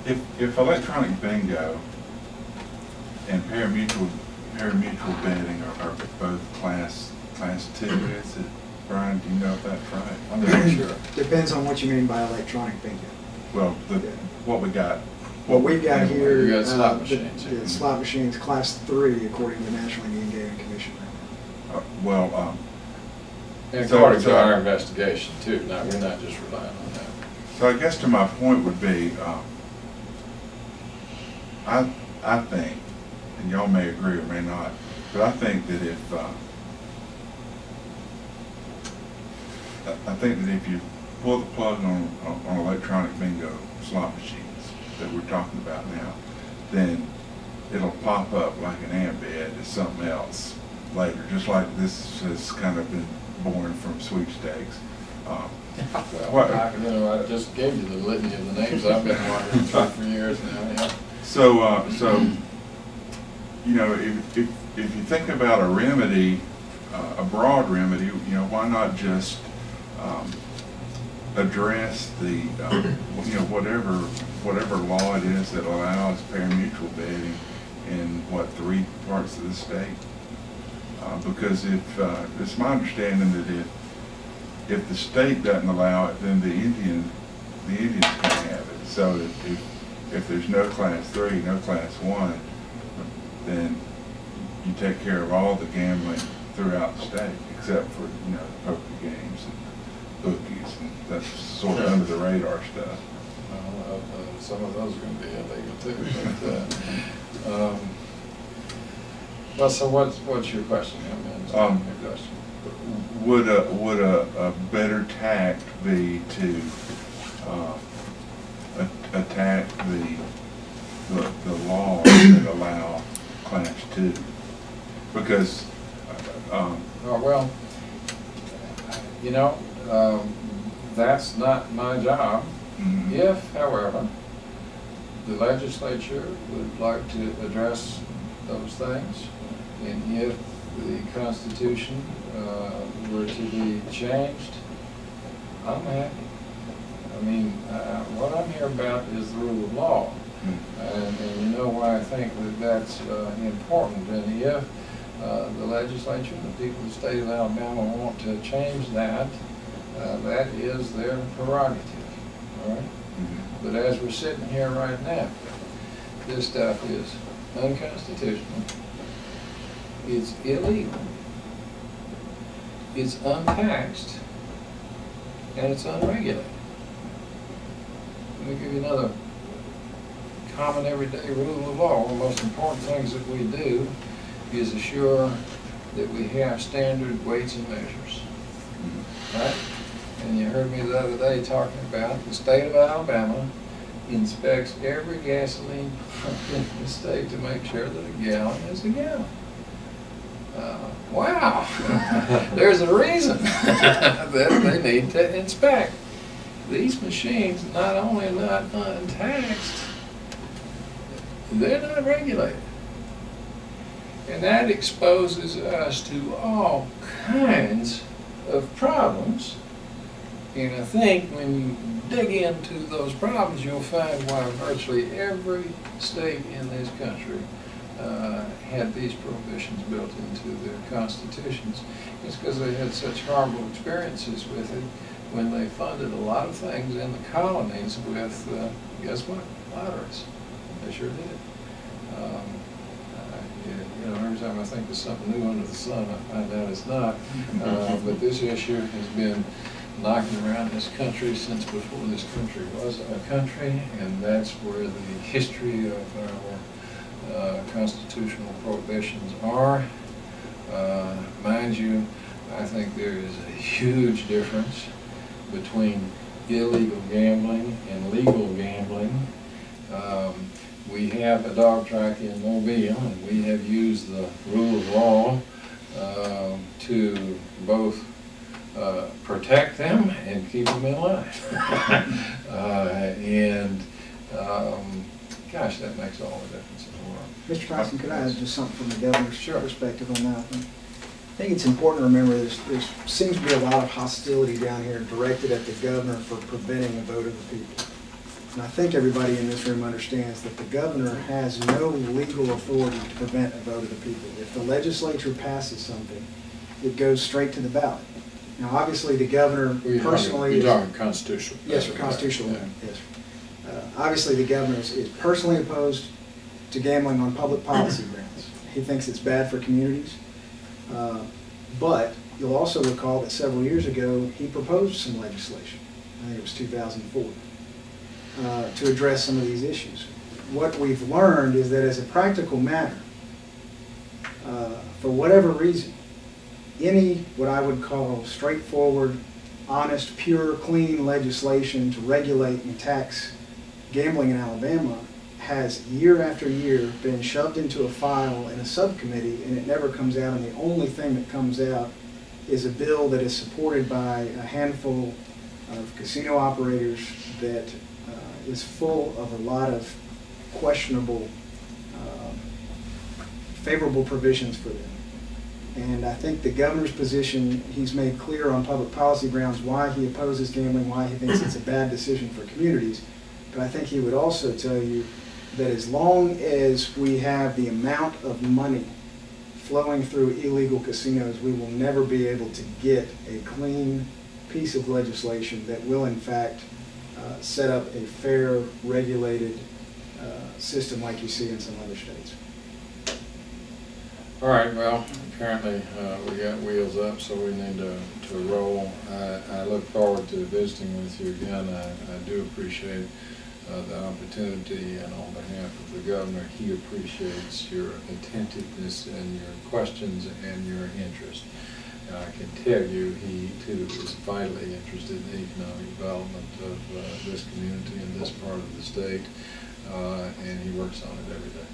If electronic bingo and parimutuel betting are both class 2, is it, Brian? Do you know if that's right? I'm not sure. Depends on what you mean by electronic bingo. Well, what we've got here, You got slot machines. the slot machines, class 3, according to the National Indian Gaming Commission right now. And according to our investigation too. Now, we're not just relying on that. So I guess to my point would be, I think, and y'all may agree or may not, but I think that if you pull the plug on electronic bingo slot machines that we're talking about now, then it'll pop up like an ant bed as something else later, just like this has kind of been born from sweepstakes. Well, I just gave you the litany of the names I've been wondering for years now. Yeah. So, you know, if you think about a remedy, a broad remedy, you know, why not just address the, you know, whatever law it is that allows parimutuel betting in 3 parts of the state? Because it's my understanding that if the state doesn't allow it, then the Indians can't have it. So if there's no class 3, no class 1, then you take care of all the gambling throughout the state, except for, you know, poker games and bookies, and that's sort of under the radar stuff. Well, some of those are going to be illegal too. But, well, so what's your question, young man? Your question. Would a better tact be to attack the laws that allow class 2? Because oh, well, you know, that's not my job. Mm-hmm. If, however, the legislature would like to address those things, and if the Constitution were to be changed, I'm happy. I mean, what I'm here about is the rule of law, and you know why I think that that's important. And if the legislature and the people of the state of Alabama want to change that, that is their prerogative. All right? Mm-hmm. But as we're sitting here right now, this stuff is unconstitutional. It's illegal. It's untaxed, and it's unregulated. Let me give you another common everyday rule of law. One of the most important things that we do is assure that we have standard weights and measures. Right? And you heard me the other day talking about the state of Alabama inspects every gasoline pump in the state to make sure that a gallon is a gallon. Wow, there's a reason that they need to inspect. These machines not only are not untaxed, they're not regulated. And that exposes us to all kinds of problems. And I think when you dig into those problems, you'll find why virtually every state in this country had these prohibitions built into their constitutions. It's because they had such horrible experiences with it when they funded a lot of things in the colonies with, guess what, lotteries. They sure did. You know, every time I think there's something new under the sun, I find out it's not. But this issue has been knocking around this country since before this country was a country, and that's where the history of our constitutional prohibitions are. Mind you, I think there is a huge difference between illegal gambling and legal gambling. We have a dog track in Mobile, and we have used the rule of law to both protect them and keep them in line. Gosh, that makes all the difference in the world. Mr. Tyson, could I add just something from the governor's Sure. perspective on that? I think it's important to remember there seems to be a lot of hostility down here directed at the governor for preventing a vote of the people. and I think everybody in this room understands that the governor has no legal authority to prevent a vote of the people. If the legislature passes something, it goes straight to the ballot. Now, obviously, the governor personally You're talking constitutional. Yes, sir, constitutional. Yeah. Yes. Obviously, the governor is personally opposed to gambling on public policy grounds. He thinks it's bad for communities. But you'll also recall that several years ago, he proposed some legislation, I think it was 2004, to address some of these issues. What we've learned is that as a practical matter, for whatever reason, any what I would call straightforward, honest, pure, clean legislation to regulate and tax gambling in Alabama has year after year been shoved into a file in a subcommittee, and it never comes out, and the only thing that comes out is a bill that is supported by a handful of casino operators that is full of a lot of questionable, favorable provisions for them. And I think the governor's position, he's made clear on public policy grounds why he opposes gambling, why he thinks it's a bad decision for communities. But I think he would also tell you that as long as we have the amount of money flowing through illegal casinos, we will never be able to get a clean piece of legislation that will in fact set up a fair, regulated system like you see in some other states. All right, well, apparently we got wheels up, so we need to roll. I look forward to visiting with you again. I do appreciate the opportunity, and on behalf of the governor, he appreciates your attentiveness and your questions and your interest. And I can tell you he too is vitally interested in the economic development of this community and this part of the state, and he works on it every day.